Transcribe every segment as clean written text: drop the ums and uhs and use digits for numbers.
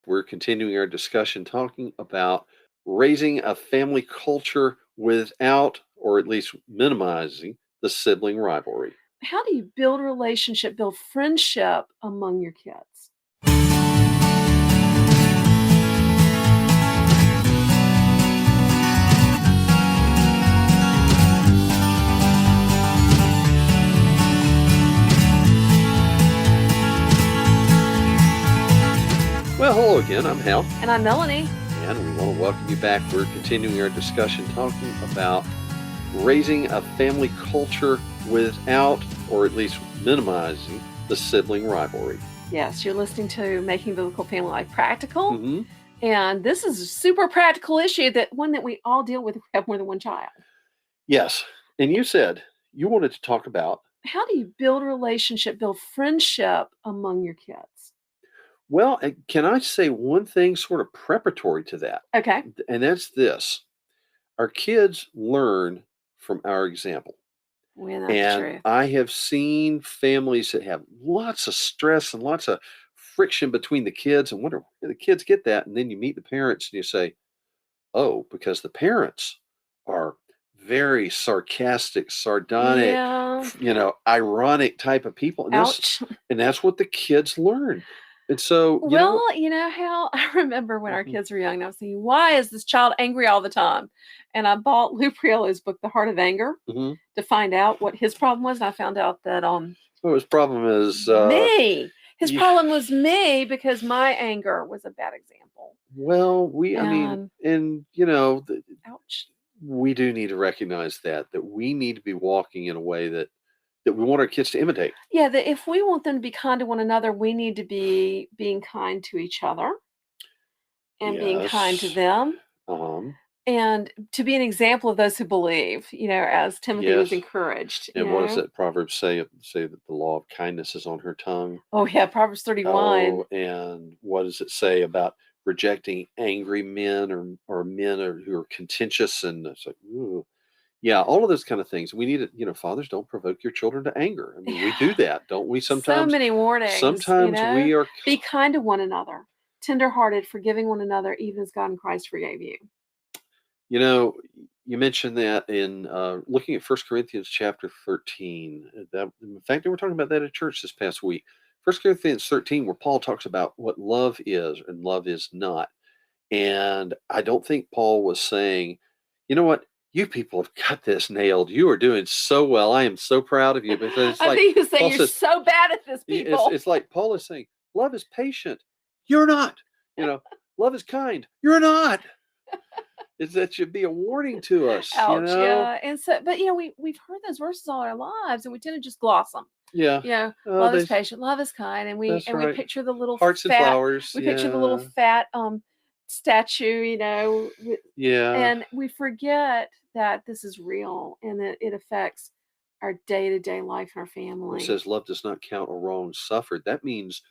We're continuing our discussion talking about raising a family culture without, or at least minimizing, the sibling rivalry. How do you build a relationship, build friendship among your kids? Well, hello again. I'm Hal. And I'm Melanie. And we want to welcome you back. We're continuing our discussion talking about raising a family culture without, or at least minimizing, the sibling rivalry. Yes, you're listening to Making Biblical Family Life Practical. Mm-hmm. And this is a super practical issue, one that we all deal with if we have more than one child. Yes. And you said you wanted to talk about how do you build a relationship, build friendship among your kids? Well, can I say one thing sort of preparatory to that? Okay. And that's this. Our kids learn from our example. Well, that's true. I have seen families that have lots of stress and lots of friction between the kids and wonder where the kids get that. And then you meet the parents and you say, oh, because the parents are very sarcastic, sardonic, ironic type of people. And Ouch. That's what the kids learn. And so, Hal, I remember when our kids were young, and I was thinking, why is this child angry all the time? And I bought Lou Priello's book, The Heart of Anger, to find out what his problem was. And I found out that his problem is me. His problem was me because my anger was a bad example. Well, ouch. We do need to recognize that we need to be walking in a way that we want our kids to imitate. Yeah, that if we want them to be kind to one another, we need to be being kind to each other and being kind to them. And to be an example of those who believe, as Timothy was encouraged. And what does that Proverbs say? Say that the law of kindness is on her tongue. Oh, yeah, Proverbs 31. Oh, and what does it say about rejecting angry men or men who are contentious? And it's like, ooh. Yeah, all of those kind of things. We need to, fathers, don't provoke your children to anger. I mean, we do that, don't we? Sometimes. So many warnings. Sometimes we are. Be kind to one another, tenderhearted, forgiving one another, even as God in Christ forgave you. You mentioned that in looking at 1 Corinthians chapter 13. In fact, we were talking about that at church this past week. 1 Corinthians 13, where Paul talks about what love is and love is not. And I don't think Paul was saying, you know what? You people have got this nailed. You are doing so well. I am so proud of you. Because I think he's saying you're so bad at this, people. It's like Paul is saying, love is patient. You're not. Love is kind. You're not. That should be a warning to us. Ouch, yeah. And so, but we've heard those verses all our lives, and we tend to just gloss them. Yeah. Love is patient, love is kind, and we picture the little hearts and flowers. We picture the little fat statue, and we forget that this is real and that it affects our day-to-day life and our family. It says love does not count a wrong suffered. That means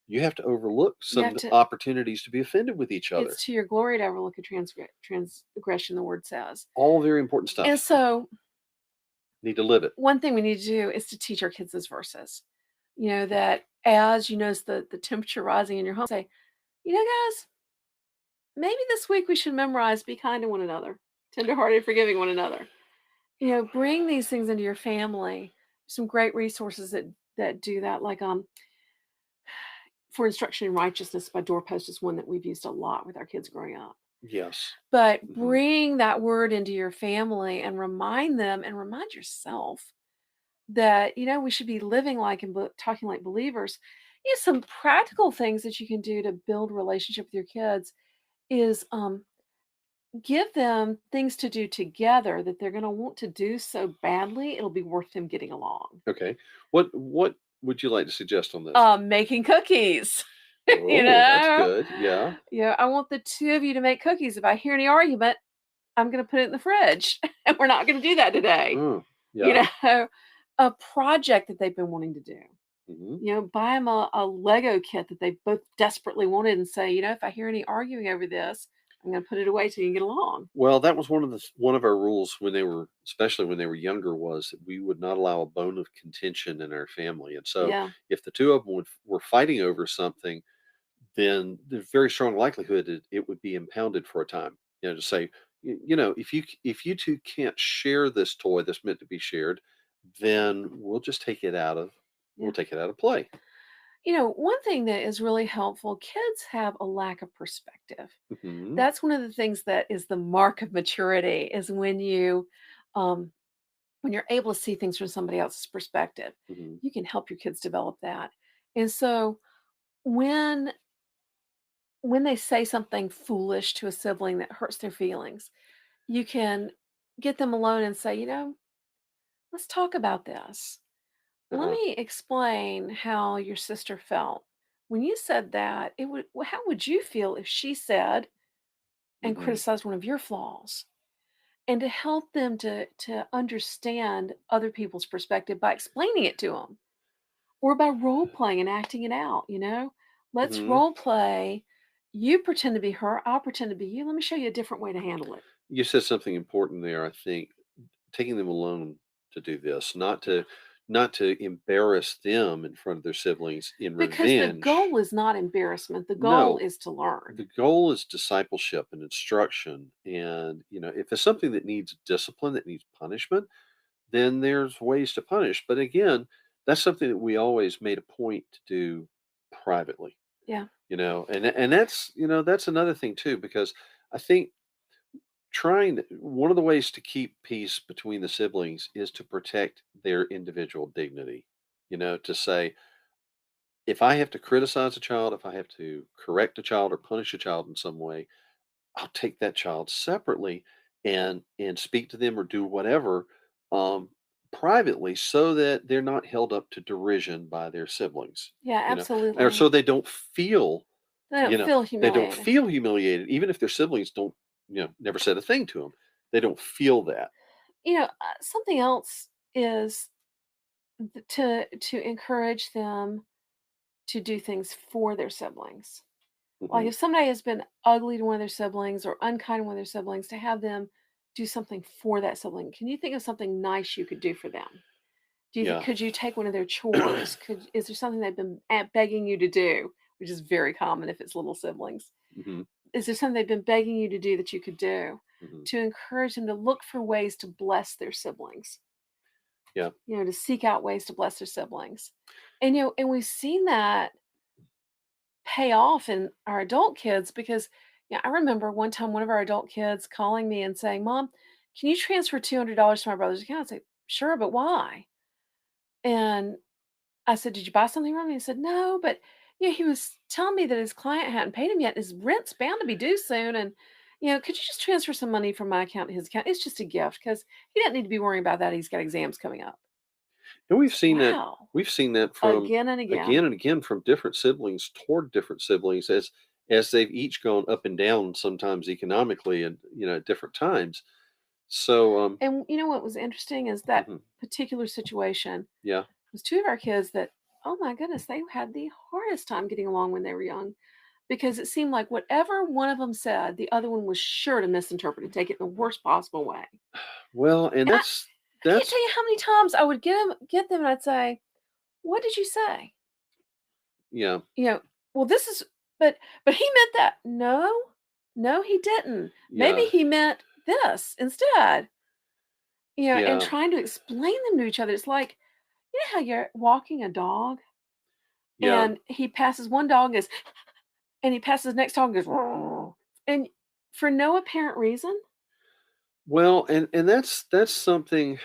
you have to overlook some opportunities to be offended with each other. It's to your glory to overlook a transgression, the word says. All very important stuff. And so need to live it. One thing we need to do is to teach our kids those verses. That as you notice the temperature rising in your home, say, guys, maybe this week we should memorize, be kind to one another, tenderhearted, forgiving one another. Bring these things into your family. Some great resources that do that, like For Instruction in Righteousness by Doorpost is one that we've used a lot with our kids growing up. Yes. But bring that word into your family and remind them and remind yourself that, we should be living like and talking like believers. Some practical things that you can do to build a relationship with your kids is give them things to do together that they're going to want to do so badly, it'll be worth them getting along. Okay. What would you like to suggest on this? Making cookies. Oh, that's good. Yeah. Yeah. I want the two of you to make cookies. If I hear any argument, I'm going to put it in the fridge, and we're not going to do that today. A project that they've been wanting to do. Buy them a Lego kit that they both desperately wanted, and say, if I hear any arguing over this, I'm going to put it away so you can get along. Well, that was one of our rules especially when they were younger, was that we would not allow a bone of contention in our family. And so if the two of them were fighting over something, then there's very strong likelihood that it would be impounded for a time. To say, if you two can't share this toy that's meant to be shared, then we'll Yeah. take it out of play. One thing that is really helpful, kids have a lack of perspective. Hmm. That's one of the things that is the mark of maturity is um, when you're able to see things from somebody else's perspective. Hmm. You can help your kids develop that. And so when when they say something foolish to a sibling that hurts their feelings, you can get them alone and say, let's talk about this. Let Uh-huh. me explain how your sister felt. When you said that, how would you feel if she said and Hmm. criticized one of your flaws? And to help them to understand other people's perspective by explaining it to them or by role playing and acting it out, Let's Hmm. role play. You pretend to be her, I'll pretend to be you. Let me show you a different way to handle it. You said something important there. I think taking them alone to do this, not to embarrass them in front of their siblings in Because the revenge. goal is not embarrassment. The goal No, is to learn. the goal is discipleship and instruction. And if it's something that needs discipline, that needs punishment, then there's ways to punish. But again, that's something that we always made a point to do privately. Yeah. And that's another thing too, because I think one of the ways to keep peace between the siblings is to protect their individual dignity. To say, if I have to criticize a child, if I have to correct a child or punish a child in some way, I'll take that child separately and speak to them or do whatever, um, privately, so that they're not held up to derision by their siblings. Yeah, You know, or absolutely. so they don't feel They don't feel they don't humiliated. feel humiliated, even if their siblings don't never said a thing to them. They don't feel that. Something else is to encourage them to do things for their siblings. Like Hmm. if somebody has been ugly to one of their siblings or unkind to one of their siblings, to have them do something for that sibling. Can you think of something nice you could do for them? Yeah. Could you take one of their chores? Is there something they've been begging you to do, which is very common if it's little siblings? Hmm. Is there something they've been begging you to do that you could do Hmm. to encourage them to look for ways to bless their siblings? Yeah. To seek out ways to bless their siblings. And we've seen that pay off in our adult kids because, yeah, I remember one time one of our adult kids calling me and saying, "Mom, can you transfer $200 to my brother's account?" I said, "Sure, but why?" And I said, "Did you buy something from him?" He said, "No, but he was telling me that his client hadn't paid him yet. His rent's bound to be due soon, and could you just transfer some money from my account to his account? It's just a gift because he doesn't need to be worrying about that. He's got exams coming up." And I said, "Wow, we've seen that from again and again again." and again from different siblings toward different siblings, as they've each gone up and down, sometimes economically, and at different times. So And what was interesting is that mhm, particular situation yeah. was two of our kids that, oh my goodness, they had the hardest time getting along when they were young because it seemed like whatever one of them said, the other one was sure to misinterpret and take it in the worst possible way. Well, and And I can't that's tell you how many times I would get them and I'd say, "What did you say?" yeah. You know, well, this is, but he meant that. No, no, he didn't. Maybe Yeah. he meant this instead. And Yeah. trying to explain them to each other. It's like, how you're walking a dog Yeah. and he passes one dog and goes, and he passes the next dog and goes, "Rrrr," and for no apparent reason. Well, and that's something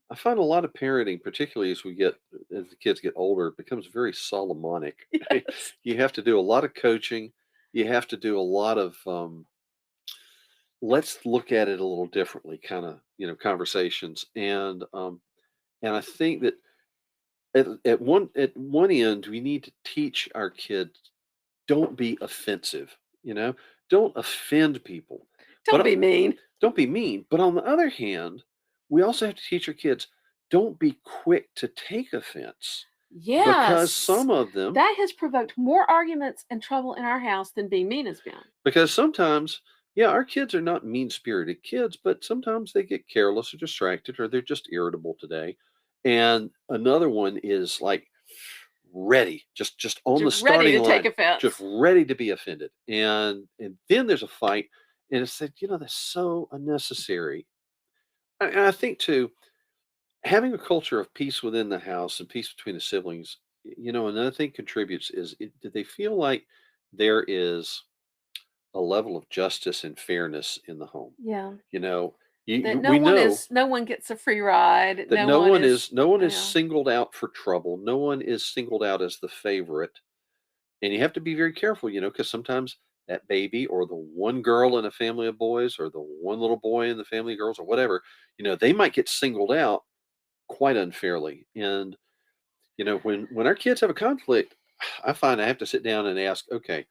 I find. A lot of parenting, particularly as the kids get older, becomes very Solomonic. Yes. You have to do a lot of coaching. You have to do a lot of let's look at it a little differently, kind of conversations. And I think that at one end, we need to teach our kids, don't be offensive. Don't offend people, but Don't be mean. don't be mean. But on the other hand, we also have to teach our kids, don't be quick to take offense, because Yes. some of them, That has provoked more arguments and trouble in our house than being mean has been. because sometimes, yeah, our kids are not mean spirited kids, but sometimes they get careless or distracted, or they're just irritable today. And another one is like ready, just on the Just ready starting to take line, offense. just ready to be offended. And then there's a fight, and it's said, that's so unnecessary. And I think too, having a culture of peace within the house and peace between the siblings, another thing contributes is do they feel like there is a level of justice and fairness in the home? Yeah. You know, That we know no one gets a free ride. that no one is Yeah. singled out for trouble. No one is singled out as the favorite. And you have to be very careful, because sometimes that baby or the one girl in a family of boys or the one little boy in the family of girls or whatever, they might get singled out quite unfairly. And when our kids have a conflict, I find I have to sit down and ask, okay,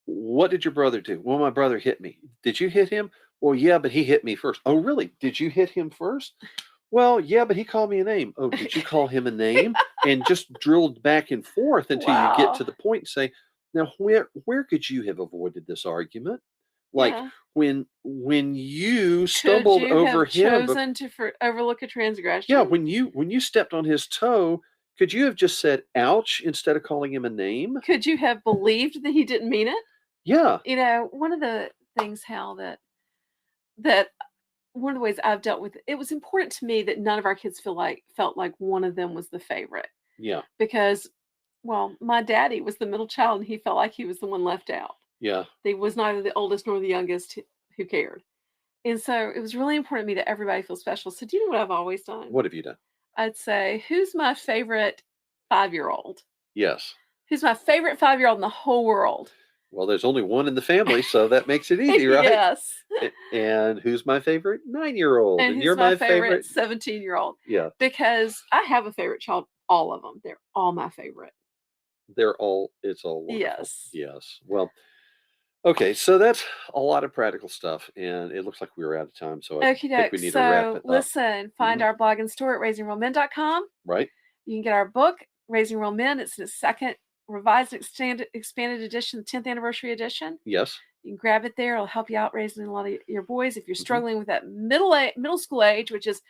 what did your brother do? Well, my brother hit me. Did you hit him? Well, yeah, but he hit me first. Oh, really? Did you hit him first? Well, yeah, but he called me a name. Oh, did you call him a name? And just drilled back and forth until you get Wow. to the point and say, now where could you have avoided this argument? Like Yeah. when you Could stumbled you over have him, chosen to overlook a yeah, transgression? when you stepped on his toe, could you have just said ouch instead of calling him a name? Could you have believed that he didn't mean it? Yeah. One of the things, Hal, that one of the ways I've dealt with it was important to me that none of our kids felt like one of them was the favorite Yeah. because, well, my daddy was the middle child and he felt like he was the one left out. Yeah. He was neither the oldest nor the youngest. Who cared? And so it was really important to me that everybody feels special. So do you know what I've always done? What have you done? I'd say, who's my favorite 5-year-old? Yes. Who's my favorite 5-year-old in the whole world? Well, there's only one in the family, so that makes it easy, right? Yes. And who's my favorite 9-year-old? And And you're who's my my favorite 17-year-old? Yeah, Because I have a favorite child, all of them. They're all my favorite. it's all wonderful. Yes. Yes. Well, okay, so that's a lot of practical stuff, and it looks like we were out of time, so I Okie think we doke. need to wrap So it up, listen, find our blog and store at raisingrealmen.com. right? You can get our book, Raising Real Men. It's the second revised expanded edition, the 10th anniversary edition. Yes. You can grab it there. It'll help you out raising a lot of your boys. If you're struggling with that middle school age, which is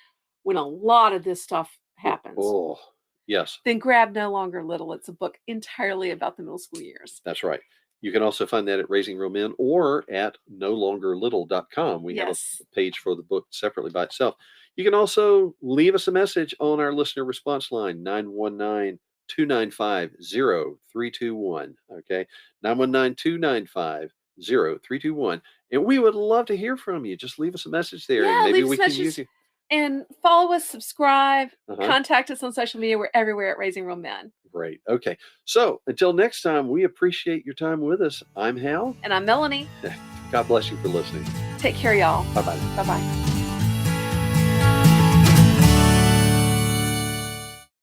when a lot of this stuff happens, Oh, yes, then grab No Longer Little. It's a book entirely about the middle school years. that's right. You can also find that at Raising Real Men or at nolongerlittle.com. We have Yes. a page for the book separately by itself. You can also leave us a message on our listener response line, 919-295-0321. Okay, 919-295-0321. And we would love to hear from you. Just leave us a message there, and Yeah, maybe leave us we can messages. use you. And follow us, subscribe, Uh-huh. contact us on social media. We're everywhere at Raising Real Men. Great. Okay. So until next time, we appreciate your time with us. I'm Hal. And I'm Melanie. God bless you for listening. Take care, y'all. Bye-bye. Bye-bye.